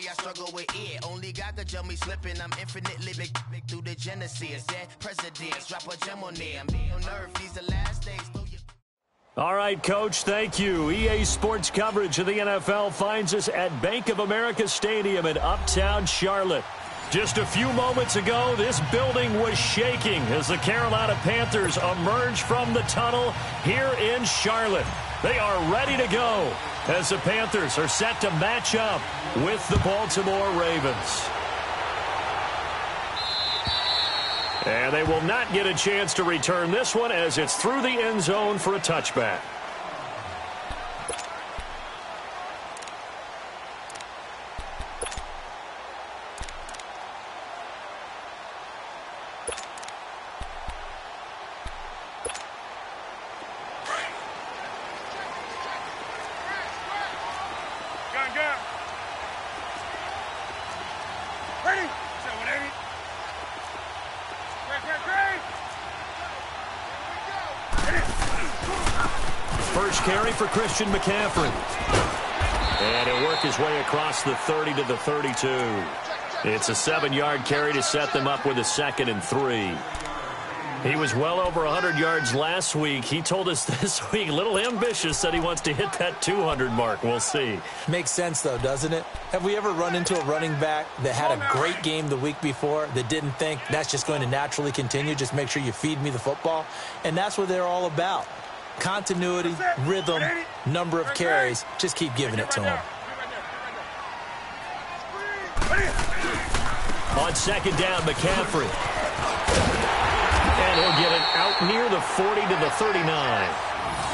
I struggle with it. Only God could jump me slipping. I'm infinitely big through the Genesis. Dead presidents, drop a gem on there. I'm on earth, these the last days. All right, Coach, thank you. EA Sports coverage of the NFL finds us at Bank of America Stadium in Uptown Charlotte. Just a few moments ago, this building was shaking as the Carolina Panthers emerged from the tunnel here in Charlotte. They are ready to go as the Panthers are set to match up with the Baltimore Ravens. And they will not get a chance to return this one as it's through the end zone for a touchback. First carry for Christian McCaffrey. And he'll work his way across the 30 to the 32. It's a 7-yard carry to set them up with a 2nd and 3. He was well over 100 yards last week. He told us this week, a little ambitious, said he wants to hit that 200 mark. We'll see. Makes sense, though, doesn't it? Have we ever run into a running back that had a great game the week before that didn't think that's just going to naturally continue? Just make sure you feed me the football. And that's what they're all about. Continuity, rhythm, number of carries. Just keep giving it to him. On 2nd down, McCaffrey. And he'll get it out near the 40 to the 39.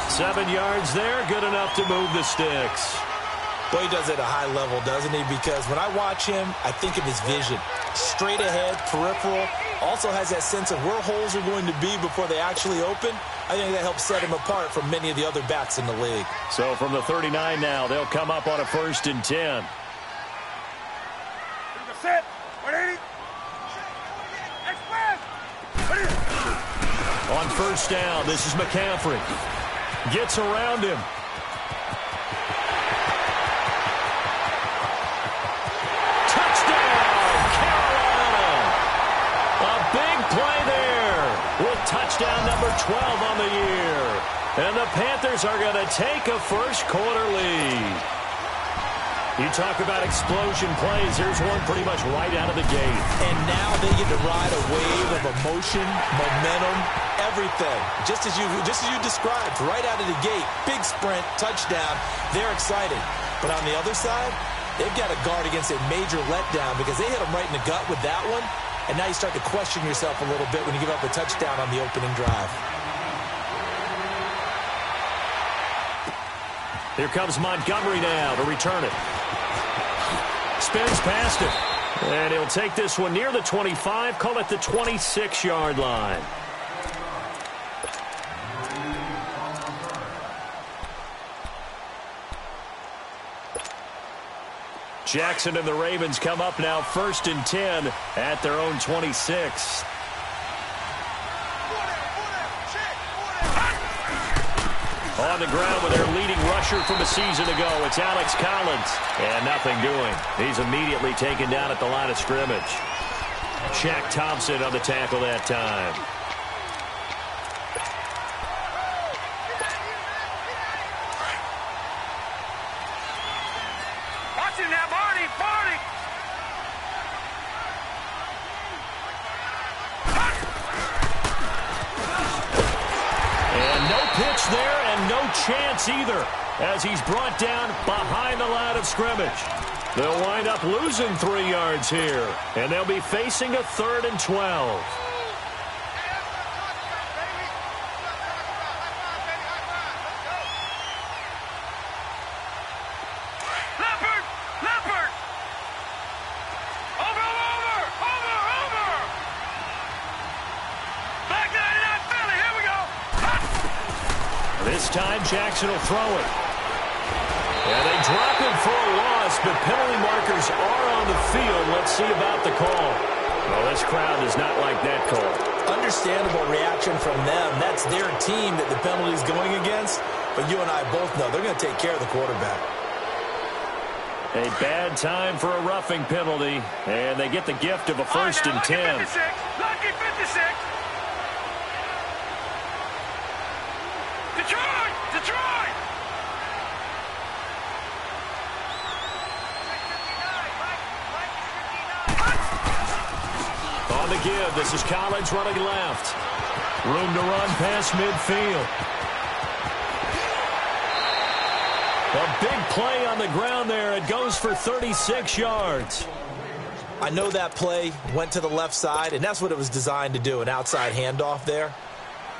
7 yards there, good enough to move the sticks. Boy, he does it at a high level, doesn't he? Because when I watch him, I think of his vision. Straight ahead, peripheral. Also has that sense of where holes are going to be before they actually open. I think that helps set him apart from many of the other backs in the league. So from the 39 now, they'll come up on a 1st and 10. On 1st down, this is McCaffrey. Gets around him. Touchdown number 12 on the year. And the Panthers are going to take a first-quarter lead. You talk about explosion plays. Here's one pretty much right out of the gate. And now they get to ride a wave of emotion, momentum, everything. Just as you described, right out of the gate. Big sprint, touchdown. They're excited. But on the other side, they've got to guard against a major letdown because they hit them right in the gut with that one. And now you start to question yourself a little bit when you give up a touchdown on the opening drive. Here comes Montgomery now to return it. Spins past it. And he'll take this one near the 25, call it the 26-yard line. Jackson and the Ravens come up now 1st and 10 at their own 26. On the ground with their leading rusher from a season ago, it's Alex Collins. And nothing doing. He's immediately taken down at the line of scrimmage. Shaq Thompson on the tackle that time. There and no chance either as he's brought down behind the line of scrimmage. They'll wind up losing 3 yards here, and they'll be facing a 3rd and 12. This time, Jackson will throw it. And they drop him for a loss, but penalty markers are on the field. Let's see about the call. Well, this crowd does not like that call. Understandable reaction from them. That's their team that the penalty is going against. But you and I both know they're going to take care of the quarterback. A bad time for a roughing penalty, and they get the gift of a first and 10. Lucky 56. Detroit! On the give, this is Collins running left. Room to run past midfield. A big play on the ground there. It goes for 36 yards. I know that play went to the left side, and that's what it was designed to do, an outside handoff there.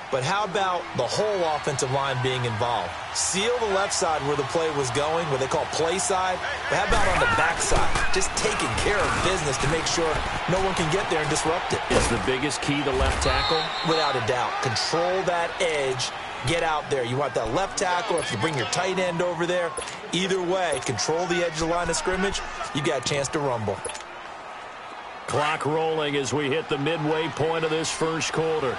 But how about the whole offensive line being involved? Seal the left side where the play was going, what they call play side. But how about on the back side? Just taking care of business to make sure no one can get there and disrupt it. Is the biggest key the left tackle? Without a doubt. Control that edge. Get out there. You want that left tackle. If you bring your tight end over there, either way, control the edge of the line of scrimmage. You got a chance to rumble. Clock rolling as we hit the midway point of this first quarter.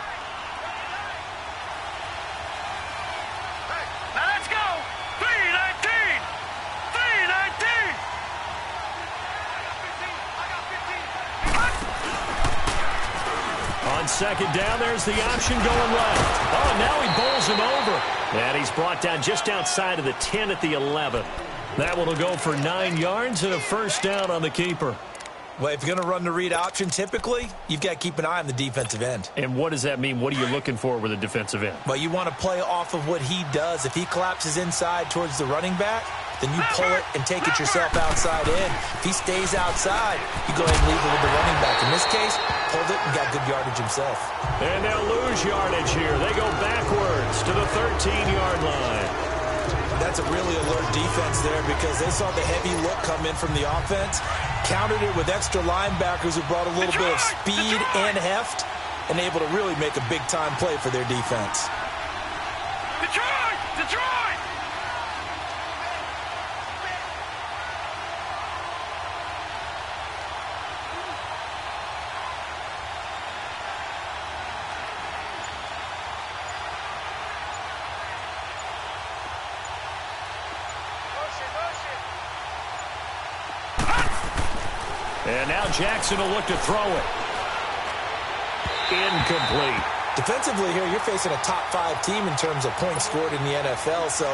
Second down, there's the option going left. Oh, now he bowls him over. And he's brought down just outside of the 10 at the 11. That one will go for 9 yards and a first down on the keeper. Well, if you're going to run the read option, typically, you've got to keep an eye on the defensive end. And what does that mean? What are you looking for with a defensive end? Well, you want to play off of what he does. If he collapses inside towards the running back, then you pull it and take it yourself outside in. If he stays outside, you go ahead and leave it with the running back. In this case, pulled it and got good yardage himself. And they'll lose yardage here. They go backwards to the 13-yard line. That's a really alert defense there because they saw the heavy look come in from the offense, countered it with extra linebackers who brought a little bit of speed and heft, and able to really make a big-time play for their defense. Detroit! And now Jackson will look to throw it. Incomplete. Defensively here, you're facing a top-5 team in terms of points scored in the NFL. So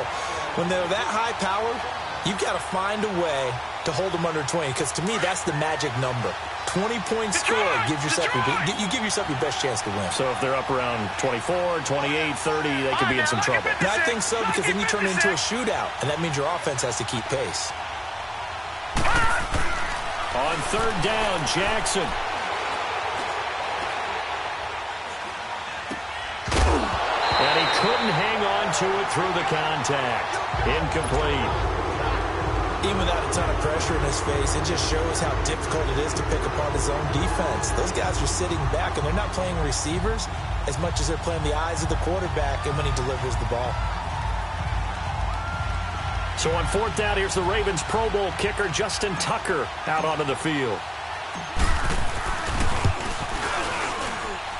when they're that high-powered, you've got to find a way to hold them under 20. Because to me, that's the magic number. 20 points scored gives yourself you give yourself your best chance to win. So if they're up around 24, 28, 30, they could be in some trouble. And I think so because then you turn it into a shootout, and that means your offense has to keep pace. On third down, Jackson. And he couldn't hang on to it through the contact. Incomplete. Even without a ton of pressure in his face, it just shows how difficult it is to pick apart his own defense. Those guys are sitting back, and they're not playing receivers as much as they're playing the eyes of the quarterback and when he delivers the ball. So on fourth down, here's the Ravens Pro Bowl kicker, Justin Tucker, out onto the field.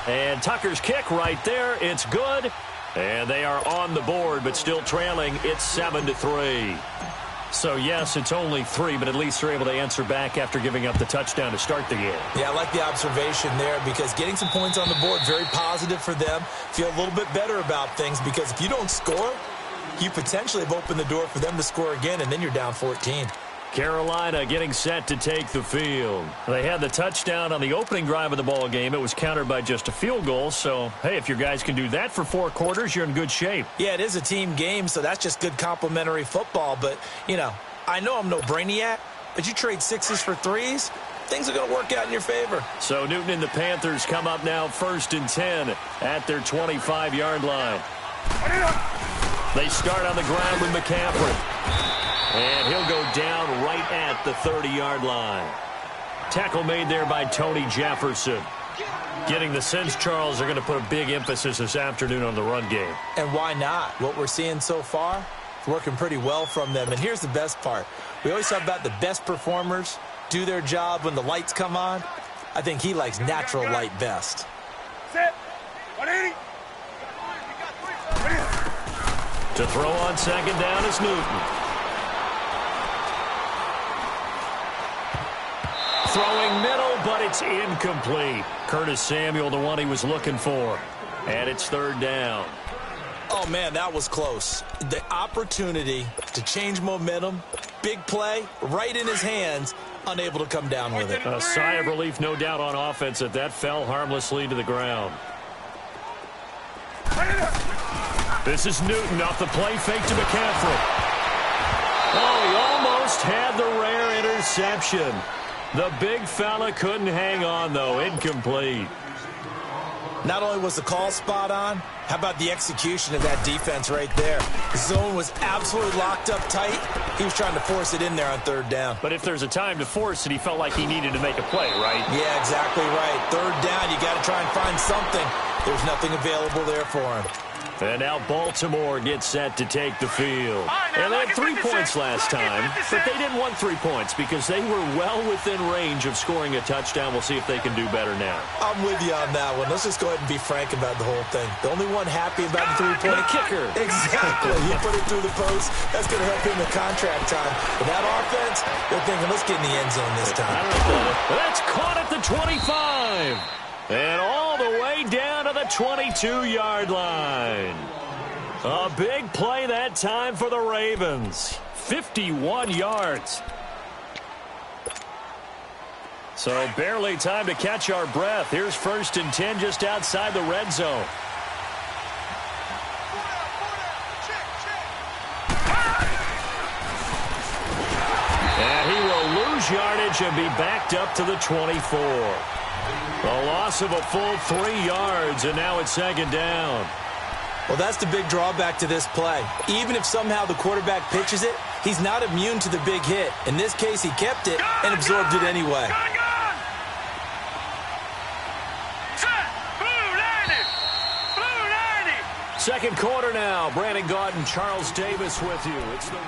And Tucker's kick right there. It's good. And they are on the board, but still trailing. It's 7-3. So, yes, it's only 3, but at least they're able to answer back after giving up the touchdown to start the game. Yeah, I like the observation there because getting some points on the board, very positive for them. Feel a little bit better about things because if you don't score, you potentially have opened the door for them to score again, and then you're down 14. Carolina getting set to take the field. They had the touchdown on the opening drive of the ball game. It was countered by just a field goal. So, hey, if your guys can do that for 4 quarters, you're in good shape. Yeah, it is a team game, so that's just good complimentary football. But, you know, I know I'm no brainiac, but you trade 6s for 3s, things are going to work out in your favor. So Newton and the Panthers come up now 1st and 10 at their 25-yard line. They start on the ground with McCaffrey. And he'll go down right at the 30-yard line. Tackle made there by Tony Jefferson. Getting the sense, Charles, they're going to put a big emphasis this afternoon on the run game. And why not? What we're seeing so far, it's working pretty well from them. And here's the best part. We always talk about the best performers do their job when the lights come on. I think he likes natural light best. Set. 180. To throw on second down is Newton. throwing middle, but it's incomplete. Curtis Samuel, the one he was looking for. And it's third down. Oh, man, that was close. The opportunity to change momentum, big play, right in his hands, unable to come down with it. A sigh of relief, no doubt, on offense that fell harmlessly to the ground. This is Newton off the play fake to McCaffrey. Oh, he almost had the rare interception. The big fella couldn't hang on, though. Incomplete. Not only was the call spot on, how about the execution of that defense right there? The zone was absolutely locked up tight. He was trying to force it in there on third down. But if there's a time to force it, he felt like he needed to make a play, right? Yeah, exactly right. Third down, you got to try and find something. There's nothing available there for him. And now Baltimore gets set to take the field. And they had 3 points last time, but they didn't want 3 points because they were well within range of scoring a touchdown. We'll see if they can do better now. I'm with you on that one. Let's just go ahead and be frank about the whole thing. The only one happy about the three-point kicker. Exactly. He put it through the post. That's going to help him in contract time. But that offense, they're thinking, let's get in the end zone this time. That's caught at the 25. And all the way down to the 22-yard line. A big play that time for the Ravens. 51 yards. So barely time to catch our breath. Here's 1st and 10 just outside the red zone. And he will lose yardage and be backed up to the 24. A loss of a full 3 yards, and now it's 2nd down. Well, that's the big drawback to this play. Even if somehow the quarterback pitches it, he's not immune to the big hit. In this case, he kept it and absorbed it anyway. Second quarter now. Brandon Gaudin, Charles Davis with you. It's the...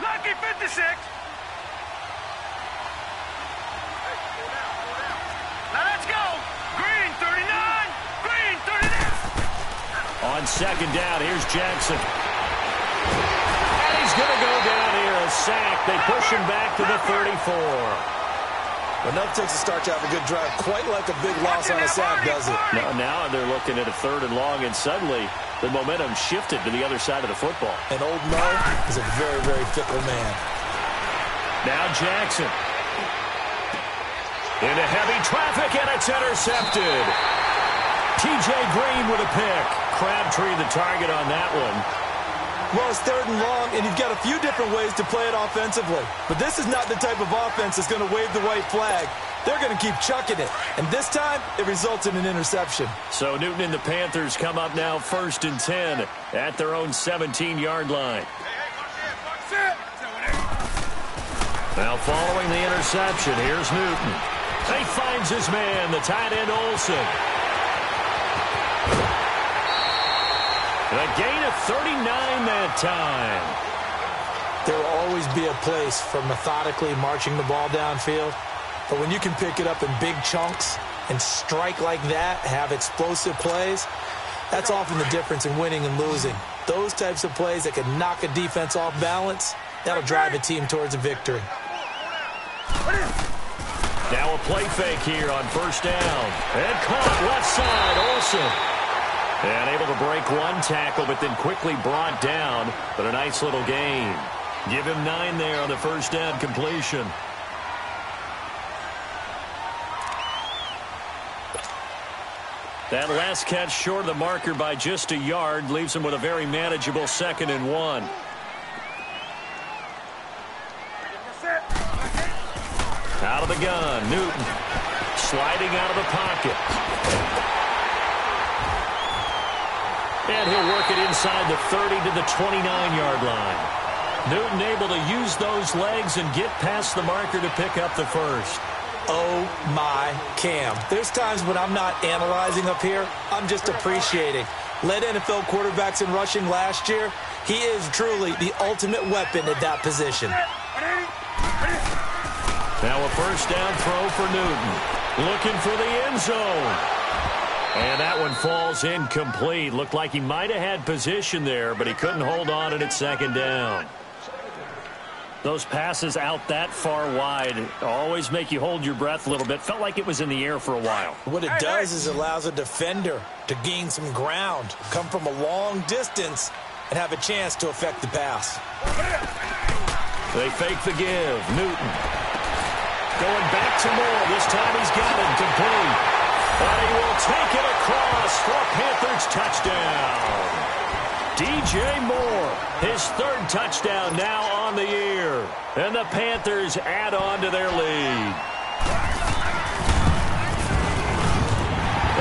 Lucky 56. Now let's go. Green 39. Green 39. On 2nd down, here's Jackson. And he's going to go down here. A sack. They push him back to the 34. Well, nothing takes a start to have a good drive. Quite like a big loss on a sack, does it? Now they're looking at a 3rd and long, and suddenly the momentum shifted to the other side of the football. And old Mo is a very, very fickle man. Now Jackson. Into heavy traffic, and it's intercepted. T.J. Green with a pick. Crabtree the target on that one. Well, it's 3rd and long, and you've got a few different ways to play it offensively. But this is not the type of offense that's going to wave the white flag. They're going to keep chucking it. And this time, it results in an interception. So Newton and the Panthers come up now 1st and 10 at their own 17-yard line. Now following the interception, here's Newton. He finds his man, the tight end Olsen. A gain of 39 that time. There will always be a place for methodically marching the ball downfield. But when you can pick it up in big chunks and strike like that, have explosive plays, that's often the difference in winning and losing. Those types of plays that can knock a defense off balance, that'll drive a team towards a victory. Now a play fake here on 1st down. And caught left side, Olsen. And able to break one tackle, but then quickly brought down. But a nice little gain. Give him 9 there on the 1st down completion. That last catch short of the marker by just a yard leaves him with a very manageable 2nd and 1. Out of the gun, Newton sliding out of the pocket. And he'll work it inside the 30 to the 29-yard line. Newton able to use those legs and get past the marker to pick up the 1st. Oh, my Cam. There's times when I'm not analyzing up here. I'm just appreciating. Led NFL quarterbacks in rushing last year. He is truly the ultimate weapon at that position. Now a 1st down throw for Newton. Looking for the end zone. And that one falls incomplete. Looked like he might have had position there, but he couldn't hold on it at second down. Those passes out that far wide always make you hold your breath a little bit. Felt like it was in the air for a while. What it does is it allows a defender to gain some ground, come from a long distance, and have a chance to affect the pass. They fake the give. Newton going back to Moore. This time he's got it complete. But he will take it across for a Panthers touchdown. DJ Moore, his third touchdown now on the year. And the Panthers add on to their lead.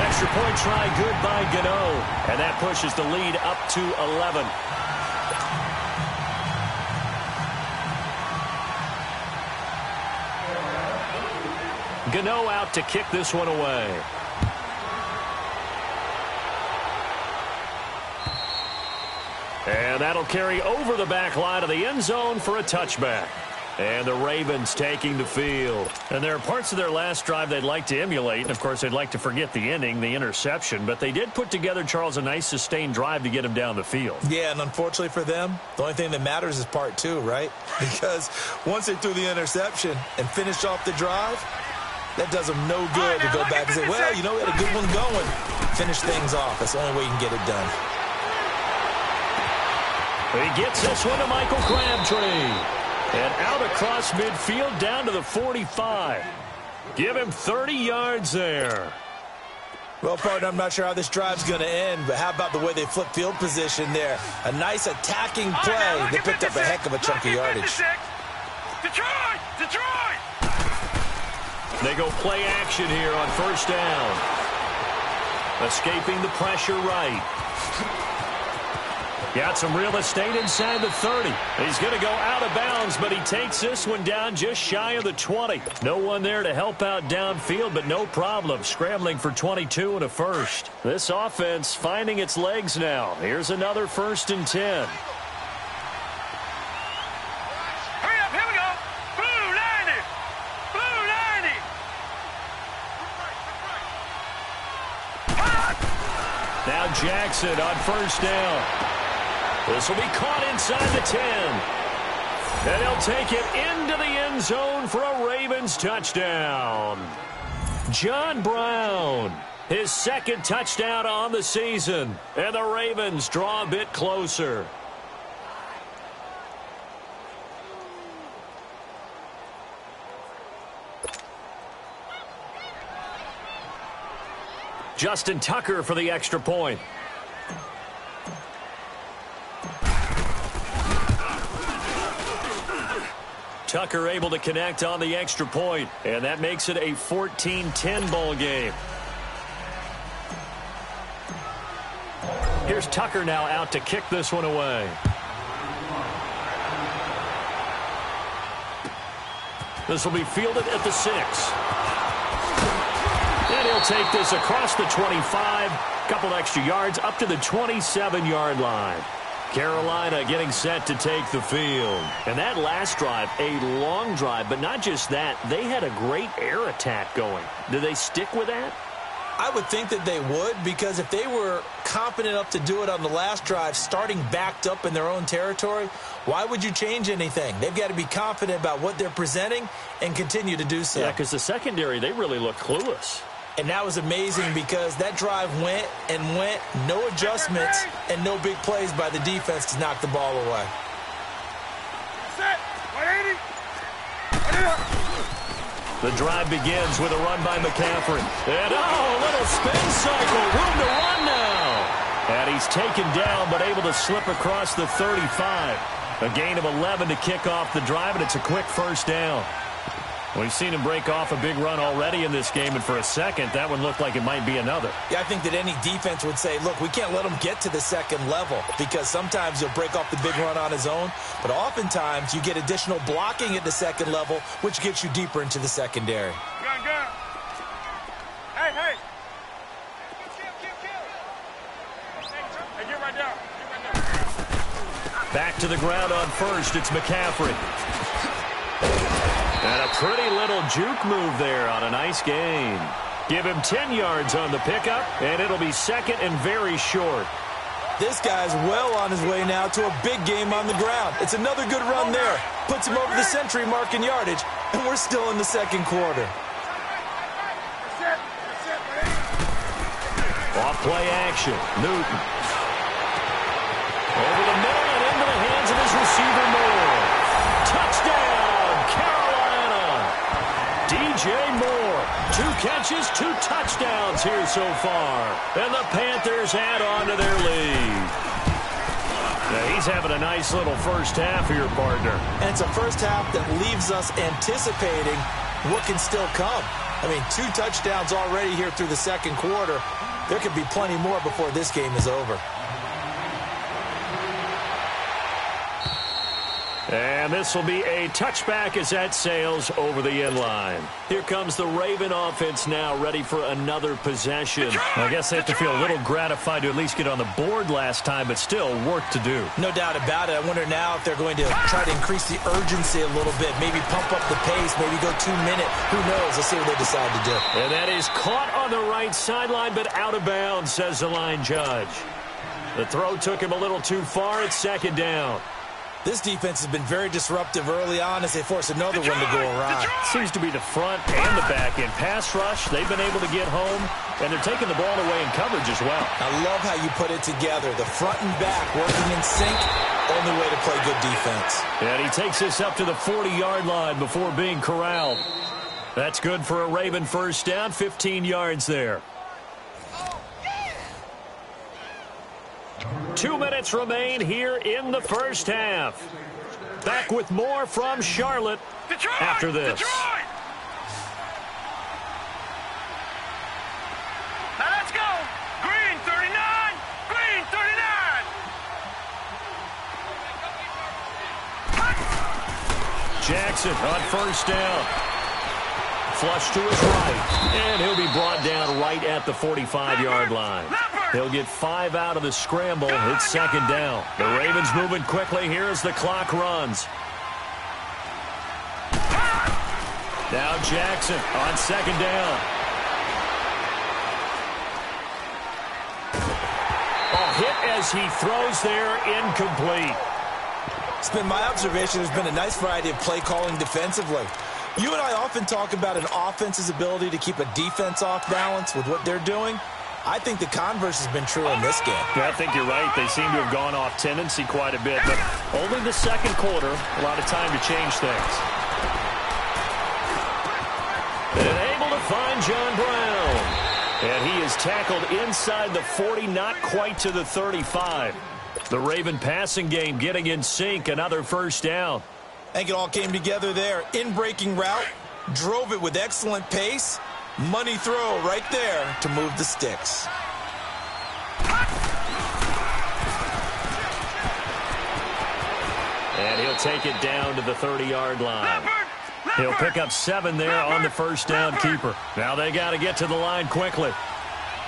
Extra point try good by Gano. And that pushes the lead up to 11. Gano out to kick this one away. And that'll carry over the back line of the end zone for a touchback. And the Ravens taking the field. And there are parts of their last drive they'd like to emulate. And, of course, they'd like to forget the ending, the interception. But they did put together, Charles, a nice sustained drive to get him down the field. Yeah, and unfortunately for them, the only thing that matters is part two, right? Because once they threw the interception and finished off the drive, that does them no good to go back and say, well, you know, we had a good one going. Finish things off. That's the only way you can get it done. He gets this one to Michael Crabtree. And out across midfield down to the 45. Give him 30 yards there. Well, partner, I'm not sure how this drive's going to end, but how about the way they flip field position there? A nice attacking play. They picked up a heck of a chunk of yardage. Detroit! They go play action here on first down. Escaping the pressure right. Got some real estate inside the 30. He's going to go out of bounds, but he takes this one down just shy of the 20. No one there to help out downfield, but no problem. Scrambling for 22 and a first. This offense finding its legs now. Here's another 1st and 10. Hurry up, here we go. Blue 90. Blue 90. Now Jackson on first down. This will be caught inside the 10. And he'll take it into the end zone for a Ravens touchdown. John Brown, his second touchdown on the season. And the Ravens draw a bit closer. Justin Tucker for the extra point. Tucker able to connect on the extra point, and that makes it a 14-10 ball game. Here's Tucker now out to kick this one away. This will be fielded at the 6. And he'll take this across the 25, couple extra yards up to the 27-yard line. Carolina getting set to take the field. And that last drive, a long drive, but not just that. They had a great air attack going. Do they stick with that? I would think that they would, because if they were confident enough to do it on the last drive, starting backed up in their own territory, why would you change anything? They've got to be confident about what they're presenting and continue to do so. Yeah, because the secondary, they really look clueless. And that was amazing because that drive went and went, no adjustments, and no big plays by the defense to knock the ball away. Set. 180. The drive begins with a run by McCaffrey. And, a little spin cycle. Room to run now. And he's taken down, but able to slip across the 35. A gain of 11 to kick off the drive, and it's a quick first down. We've seen him break off a big run already in this game, and for a second, that one looked like it might be another. Yeah, I think that any defense would say, look, we can't let him get to the second level, because sometimes he'll break off the big run on his own, but oftentimes you get additional blocking at the second level, which gets you deeper into the secondary. Gun. Hey. Hey, get right down. Back to the ground on first, it's McCaffrey. And a pretty little juke move there on a nice gain. Give him 10 yards on the pickup, and it'll be second and very short. This guy's well on his way now to a big game on the ground. It's another good run there. Puts him over the century mark in yardage, and we're still in the second quarter. Off play action. Newton. Over the middle and into the hands of his receiver, Moore. Touchdown, Carolina. DJ Moore. 2 catches, 2 touchdowns here so far. And the Panthers add on to their lead. Yeah, he's having a nice little first half here, partner. And it's a first half that leaves us anticipating what can still come. I mean, 2 touchdowns already here through the second quarter. There could be plenty more before this game is over. And this will be a touchback as that sails over the end line. Here comes the Raven offense now, ready for another possession. I guess they have to feel a little gratified to at least get on the board last time, but still work to do. No doubt about it. I wonder now if they're going to try to increase the urgency a little bit, maybe pump up the pace, maybe go 2-minute. Who knows? Let's see what they decide to do. And that is caught on the right sideline, but out of bounds, says the line judge. The throw took him a little too far. It's second down. This defense has been very disruptive early on as they force another one to go around. Seems to be the front and the back end. Pass rush, they've been able to get home, and they're taking the ball away in coverage as well. I love how you put it together. The front and back working in sync, only way to play good defense. And he takes this up to the 40-yard line before being corralled. That's good for a Raven first down, 15 yards there. 2 minutes remain here in the first half. Back with more from Charlotte after this. Detroit! Now let's go. Green 39. Green 39. Jackson on first down. Flush to his right. And he'll be brought down right at the 45-yard line. He'll get 5 out of the scramble. It's second down. The Ravens moving quickly here as the clock runs. Now Jackson on second down. A hit as he throws there, incomplete. It's been my observation there's been a nice variety of play calling defensively. You and I often talk about an offense's ability to keep a defense off balance with what they're doing. I think the converse has been true in this game. Yeah, I think you're right. They seem to have gone off tendency quite a bit, but only the second quarter, a lot of time to change things. And able to find John Brown. And he is tackled inside the 40, not quite to the 35. The Raven passing game getting in sync, another first down. I think it all came together there. In-breaking route, drove it with excellent pace. Money throw right there to move the sticks. And he'll take it down to the 30-yard line. He'll pick up 7 there on the first down keeper. Now they got to get to the line quickly.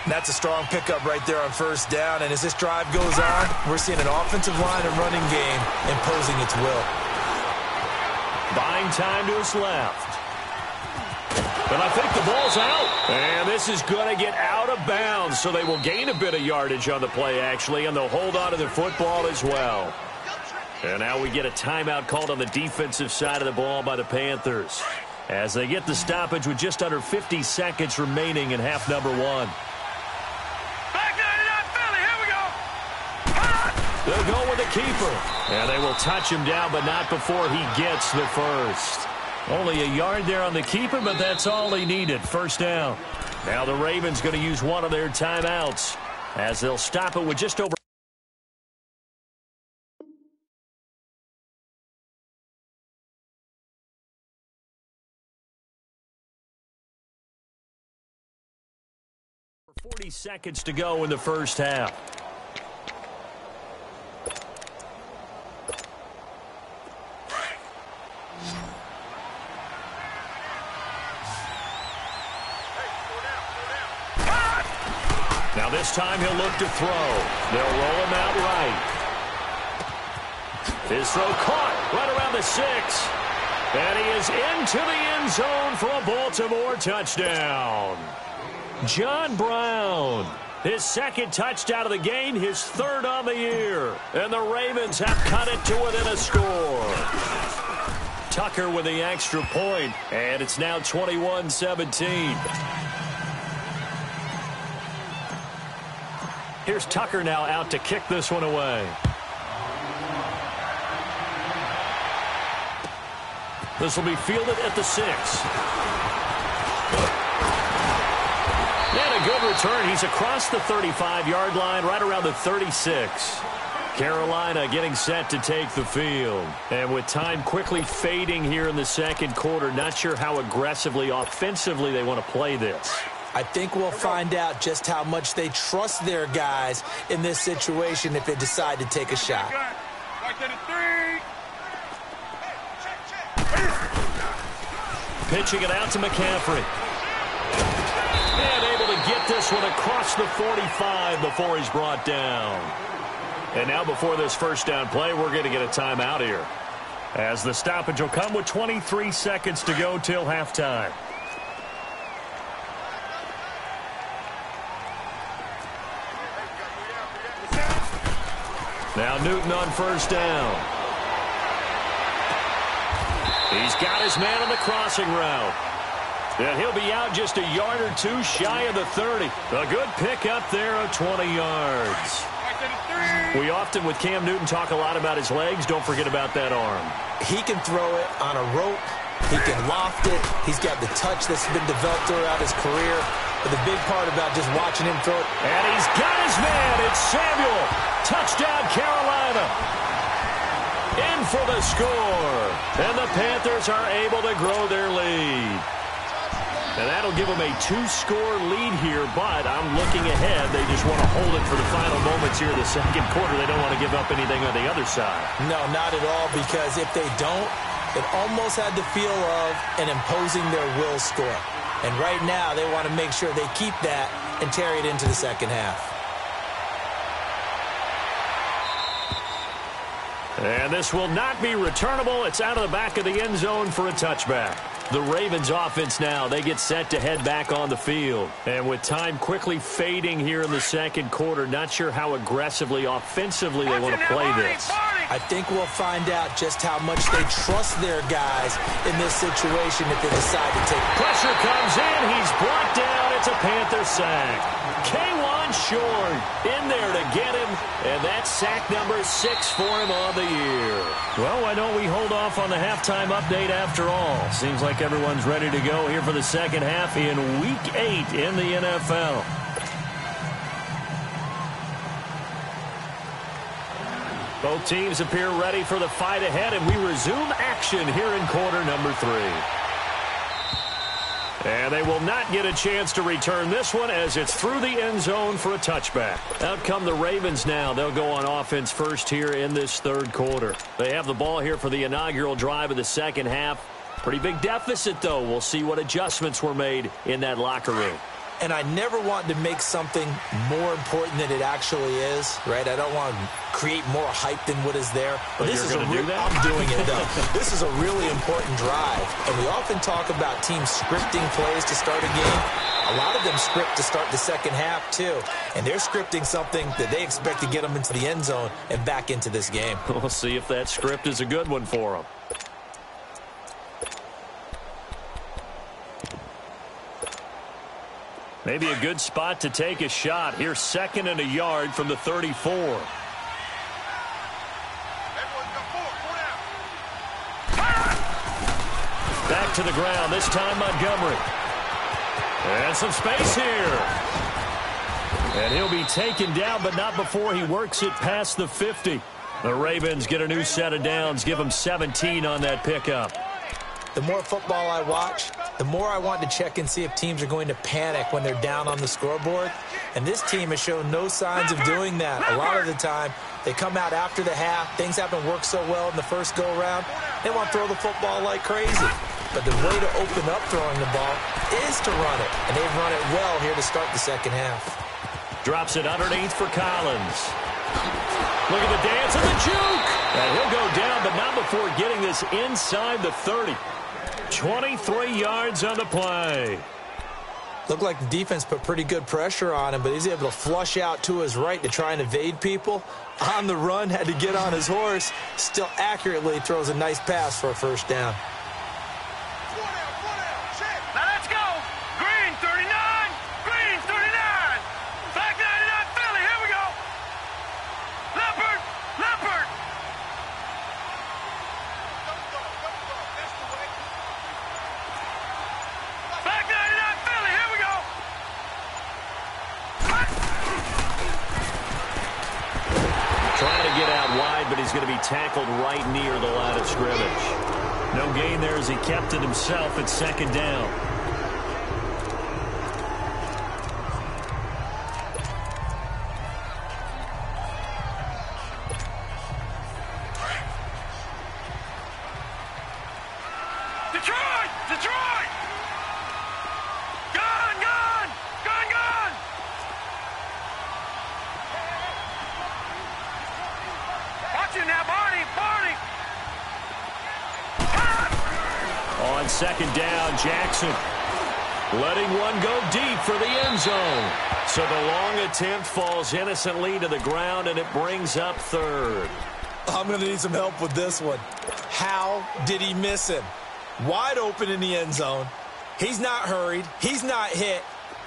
That's a strong pickup right there on first down. And as this drive goes on, we're seeing an offensive line and running game imposing its will. Buying time to his left. But I think the ball's out. And this is going to get out of bounds, so they will gain a bit of yardage on the play, actually, and they'll hold on to the football as well. And now we get a timeout called on the defensive side of the ball by the Panthers as they get the stoppage with just under 50 seconds remaining in half number 1. Back 99 Philly, here we go. They'll go with the keeper. And they will touch him down, but not before he gets the first. Only a yard there on the keeper, but that's all he needed. First down. Now the Ravens going to use one of their timeouts as they'll stop it with just over 40 seconds to go in the first half. Now this time he'll look to throw. They'll roll him out right. His throw caught right around the 6. And he is into the end zone for a Baltimore touchdown. John Brown, his second touchdown of the game, his third on the year. And the Ravens have cut it to within a score. Tucker with the extra point, and it's now 21-17. Here's Tucker now out to kick this one away. This will be fielded at the 6. And a good return. He's across the 35-yard line, right around the 36. Carolina getting set to take the field. And with time quickly fading here in the second quarter, not sure how aggressively, offensively they want to play this. I think we'll find out just how much they trust their guys in this situation if they decide to take a shot. Pitching it out to McCaffrey. And able to get this one across the 45 before he's brought down. And now before this first down play, we're going to get a timeout here, as the stoppage will come with 23 seconds to go till halftime. Now Newton on first down. He's got his man on the crossing route. And he'll be out just a yard or two shy of the 30. A good pick up there of 20 yards. We often, with Cam Newton, talk a lot about his legs. Don't forget about that arm. He can throw it on a rope. He can loft it. He's got the touch that's been developed throughout his career. But the big part about just watching him throw it. And he's got his man. It's Samuel. Touchdown, Carolina. In for the score. And the Panthers are able to grow their lead. And that'll give them a 2-score lead here, but I'm looking ahead. They just want to hold it for the final moments here in the second quarter. They don't want to give up anything on the other side. No, not at all, because if they don't, it almost had the feel of an imposing their will score. And right now, they want to make sure they keep that and carry it into the second half. And this will not be returnable. It's out of the back of the end zone for a touchback. The Ravens offense now, they get set to head back on the field. And with time quickly fading here in the second quarter, not sure how aggressively, offensively they want to play this. I think we'll find out just how much they trust their guys in this situation if they decide to take. Pressure comes in. He's brought down. It's a Panther sack. K1 Short in there to get him. And that's sack number 6 for him on the year. Well, why don't we hold off on the halftime update after all? Seems like everyone's ready to go here for the second half in Week 8 in the NFL. Both teams appear ready for the fight ahead, and we resume action here in quarter number 3. And they will not get a chance to return this one as it's through the end zone for a touchback. Out come the Ravens now. They'll go on offense first here in this third quarter. They have the ball here for the inaugural drive of the second half. Pretty big deficit, though. We'll see what adjustments were made in that locker room. And I never want to make something more important than it actually is, right? I don't want to create more hype than what is there. But this is I'm doing it, though. This is a really important drive. And we often talk about teams scripting plays to start a game. A lot of them script to start the second half, too. And they're scripting something that they expect to get them into the end zone and back into this game. We'll see if that script is a good one for them. Maybe a good spot to take a shot. Here's 2nd and a yard from the 34. Back to the ground, this time Montgomery. And some space here. And he'll be taken down, but not before he works it past the 50. The Ravens get a new set of downs, give them 17 on that pickup. The more football I watch, the more I want to check and see if teams are going to panic when they're down on the scoreboard. And this team has shown no signs of doing that. A lot of the time, they come out after the half. Things haven't worked so well in the first go-around. They want to throw the football like crazy. But the way to open up throwing the ball is to run it. And they've run it well here to start the second half. Drops it underneath for Collins. Look at the dance and the juke. And he'll go down, but not before getting this inside the 30. 23 yards on the play. Looked like the defense put pretty good pressure on him, but he's able to flush out to his right to try and evade people. On the run, had to get on his horse. Still accurately throws a nice pass for a first down. Now let's go. Green 39. Green 39. Back 99 Philly. Here we go. Leopard. Leopard. That's the way. Back 99 Philly. Here we go. Trying to get out wide, but he's going to be tackled right near the line of scrimmage. No gain there as he kept it himself at second down. Detroit! Detroit! Gone! Gone! Gone! Gone! Watch it now, Barney! Barney! On second down, Jackson letting one go deep for the end zone. So the long attempt falls innocently to the ground, and it brings up third. I'm going to need some help with this one. How did he miss him? Wide open in the end zone. He's not hurried. He's not hit.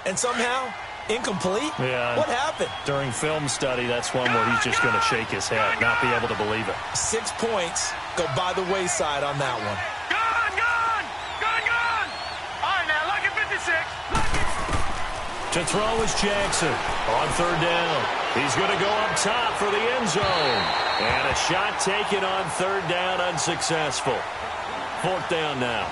And somehow, incomplete? Yeah. What happened? During film study, that's one where he's just going to shake his head, not be able to believe it. 6 points go by the wayside on that one. Gone! Gone! Gone! Gone! All right, now, lucky 56. Lucky. To throw is Jackson on third down. He's going to go up top for the end zone. And a shot taken on third down, unsuccessful. Fourth down now.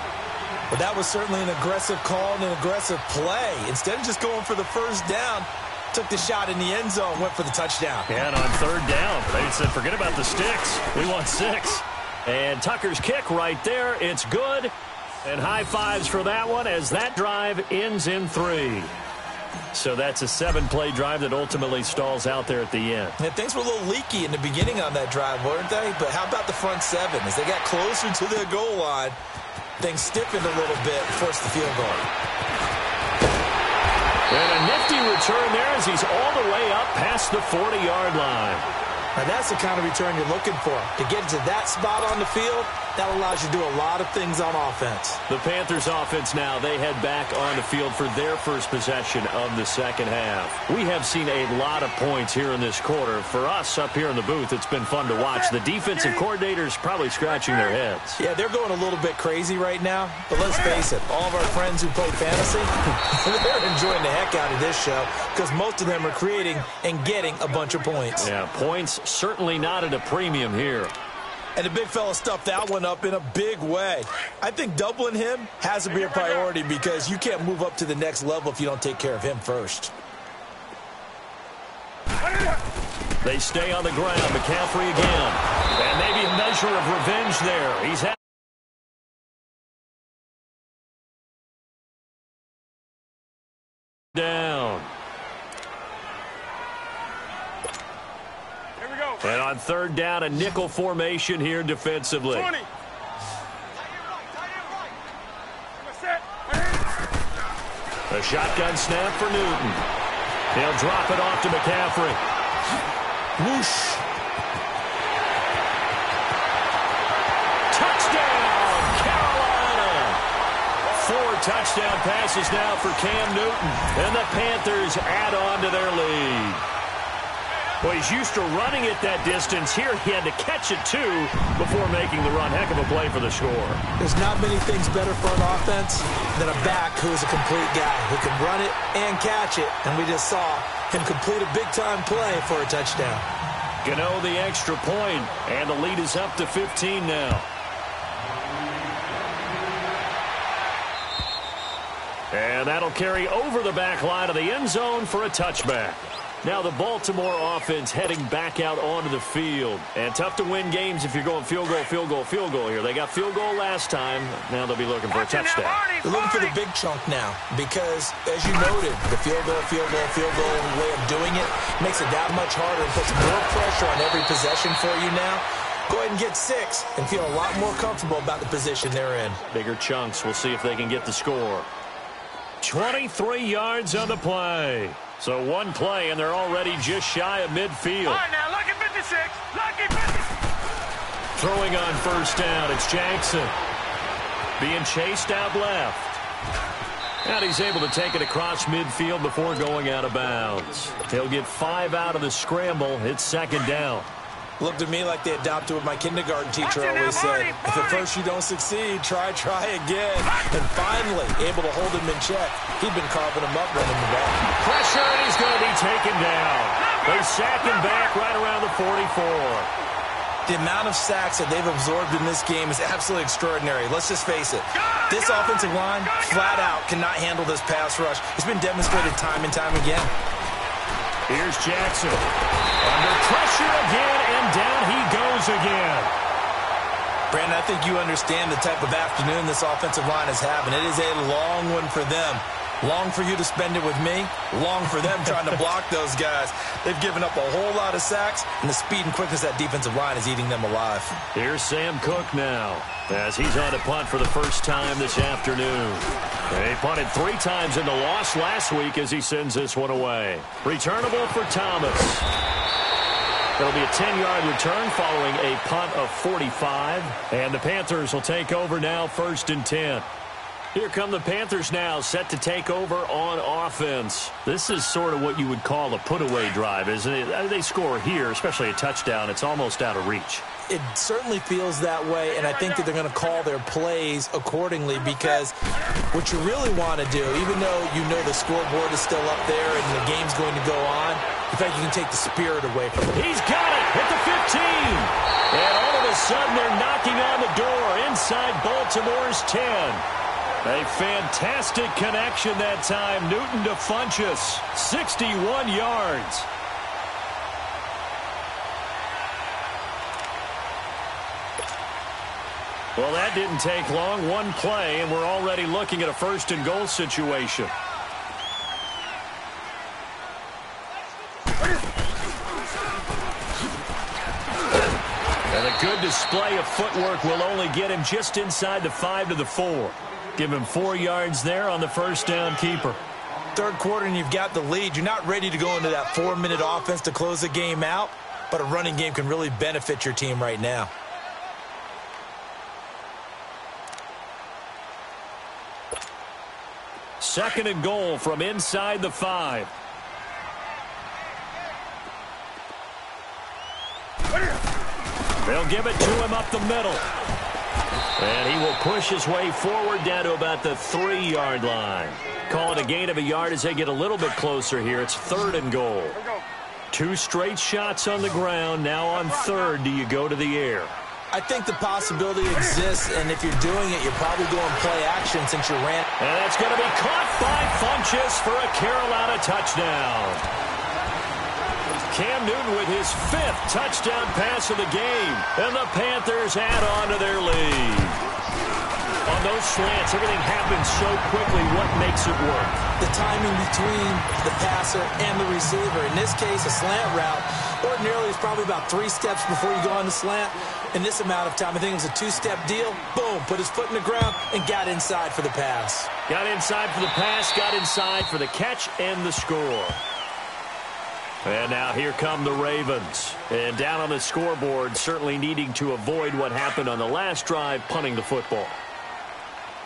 But that was certainly an aggressive call and an aggressive play. Instead of just going for the first down, took the shot in the end zone, went for the touchdown. And on third down, they said, forget about the sticks. We want 6. And Tucker's kick right there. It's good. And high fives for that one as that drive ends in 3. So that's a 7-play drive that ultimately stalls out there at the end. And things were a little leaky in the beginning on that drive, weren't they? But how about the front 7? As they got closer to their goal line, things stiffened a little bit, forced the field goal. And a nifty return there as he's all the way up past the 40-yard line. Now that's the kind of return you're looking for. To get to that spot on the field, that allows you to do a lot of things on offense. The Panthers offense now, they head back on the field for their first possession of the second half. We have seen a lot of points here in this quarter. For us up here in the booth, it's been fun to watch. The defensive coordinators probably scratching their heads. Yeah, they're going a little bit crazy right now. But let's face it, all of our friends who play fantasy, they're enjoying the heck out of this show because most of them are creating and getting a bunch of points. Yeah, points certainly not at a premium here. And the big fella stuffed that one up in a big way. I think doubling him has to be a priority because you can't move up to the next level if you don't take care of him first. They stay on the ground. McCaffrey again. And maybe a measure of revenge there. He's had down. Here we go. And on third down, a nickel formation here defensively. 20. A shotgun snap for Newton. He'll drop it off to McCaffrey. Whoosh. Touchdown, Carolina. 4 touchdown passes now for Cam Newton. And the Panthers add on to their lead. Well, he's used to running it that distance. Here he had to catch it, too, before making the run. Heck of a play for the score. There's not many things better for an offense than a back who is a complete guy who can run it and catch it. And we just saw him complete a big-time play for a touchdown. Gano the extra point, and the lead is up to 15 now. And that'll carry over the back line of the end zone for a touchback. Now the Baltimore offense heading back out onto the field. And tough to win games if you're going field goal, field goal, field goal here. They got field goal last time. Now they'll be looking for a touchdown. They're looking for the big chunk now because, as you noted, the field goal way of doing it makes it that much harder and puts more pressure on every possession for you now. Go ahead and get 6 and feel a lot more comfortable about the position they're in. Bigger chunks. We'll see if they can get the score. 23 yards on the play. So one play, and they're already just shy of midfield. All right, now, lucky 56. Lucky 56. Throwing on first down, it's Jackson. Being chased out left. And he's able to take it across midfield before going out of bounds. He'll get 5 out of the scramble. It's second down. Looked to me like they adopted what my kindergarten teacher always said. If at first you don't succeed, try again. And finally, able to hold him in check. He'd been carving him up running the back. Pressure, and he's going to be taken down. They sack him back right around the 44. The amount of sacks that they've absorbed in this game is absolutely extraordinary. Let's just face it. This offensive line, flat out, cannot handle this pass rush. It's been demonstrated time and time again. Here's Jackson. Under pressure again, and down he goes again. Brandon, I think you understand the type of afternoon this offensive line is having. It is a long one for them. Long for you to spend it with me. Long for them trying to block those guys. They've given up a whole lot of sacks, and the speed and quickness of that defensive line is eating them alive. Here's Sam Cook now, as he's on a punt for the first time this afternoon. They punted 3 times in the loss last week as he sends this one away. Returnable for Thomas. It'll be a 10-yard return following a punt of 45. And the Panthers will take over now, 1st and 10. Here come the Panthers now, set to take over on offense. This is sort of what you would call a put-away drive, isn't it? They score here, especially a touchdown. It's almost out of reach. It certainly feels that way, and I think that they're going to call their plays accordingly because what you really want to do, even though you know the scoreboard is still up there and the game's going to go on, in fact, you can take the spirit away from it. He's got it at the 15. And all of a sudden, they're knocking on the door inside Baltimore's 10. A fantastic connection that time. Newton to Funchess, 61 yards. Well, that didn't take long. One play, and we're already looking at a 1st and goal situation. And a good display of footwork will only get him just inside the 5 to the 4. Give him 4 yards there on the first down keeper. Third quarter and you've got the lead. You're not ready to go into that 4-minute offense to close the game out, but a running game can really benefit your team right now. Second and goal from inside the 5. They'll give it to him up the middle. And he will push his way forward down to about the 3-yard line. Call it a gain of a yard as they get a little bit closer here. It's 3rd and goal. 2 straight shots on the ground. Now on 3rd, do you go to the air? I think the possibility exists, and if you're doing it, you're probably going play action since you ran. And that's going to be caught by Funchess for a Carolina touchdown. Cam Newton with his 5th touchdown pass of the game. And the Panthers add on to their lead. On those slants, everything happens so quickly. What makes it work? The timing between the passer and the receiver. In this case, a slant route ordinarily is probably about 3 steps before you go on the slant. In this amount of time, I think it was a 2-step deal. Boom, put his foot in the ground and got inside for the pass. Got inside for the pass, got inside for the catch and the score. And now here come the Ravens. And down on the scoreboard, certainly needing to avoid what happened on the last drive, punting the football.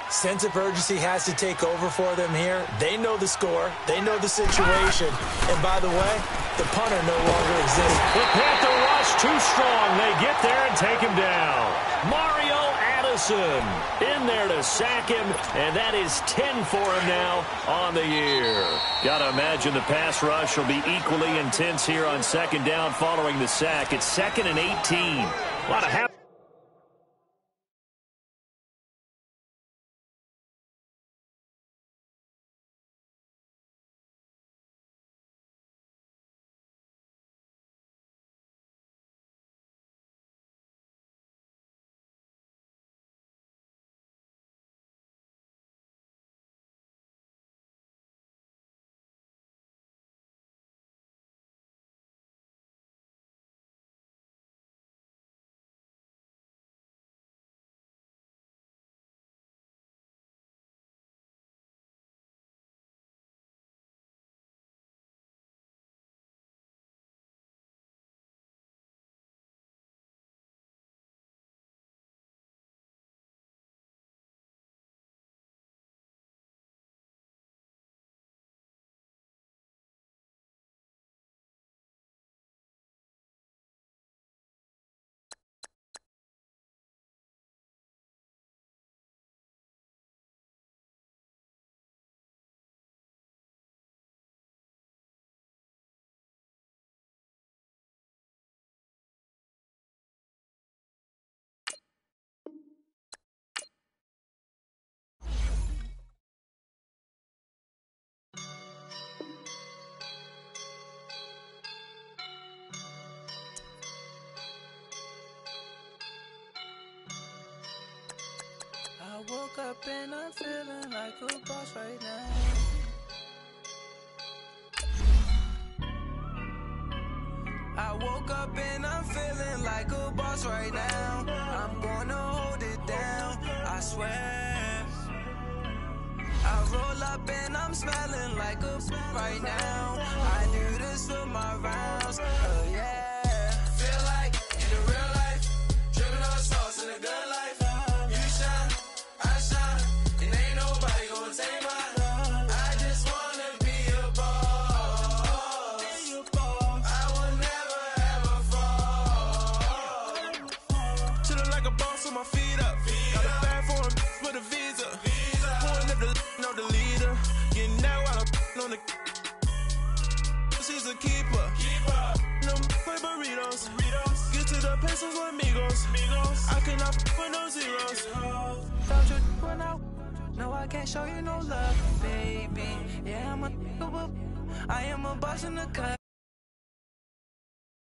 Sense of urgency has to take over for them here. They know the score. They know the situation. And by the way, the punter no longer exists. The Panther rush too strong. They get there and take him down. Mario Addison in there to sack him, and that is 10 for him now on the year. Got to imagine the pass rush will be equally intense here on 2nd down following the sack. It's 2nd and 18. A lot of woke up and I'm feeling like a boss right now. I woke up and I'm feeling like a boss right now. I'm gonna hold it down, I swear. I roll up and I'm smelling like a right now. I do this for my rounds, oh yeah. Feel like in the real life, dripping on sauce in the good life. You shine, I shine, and ain't nobody gonna take mine. I just wanna be a boss. I will never ever fall. Chillin' like a boss with my feet up. Got a bag for him with a visa. Pulling up the know the leader. Getting that while I'm on the. She's a keeper. No play burritos. Get to the pesos with amigos. I cannot with no zeros. Thought you run out. No, I can't show you no love, baby. Yeah, I am a boss in the cut.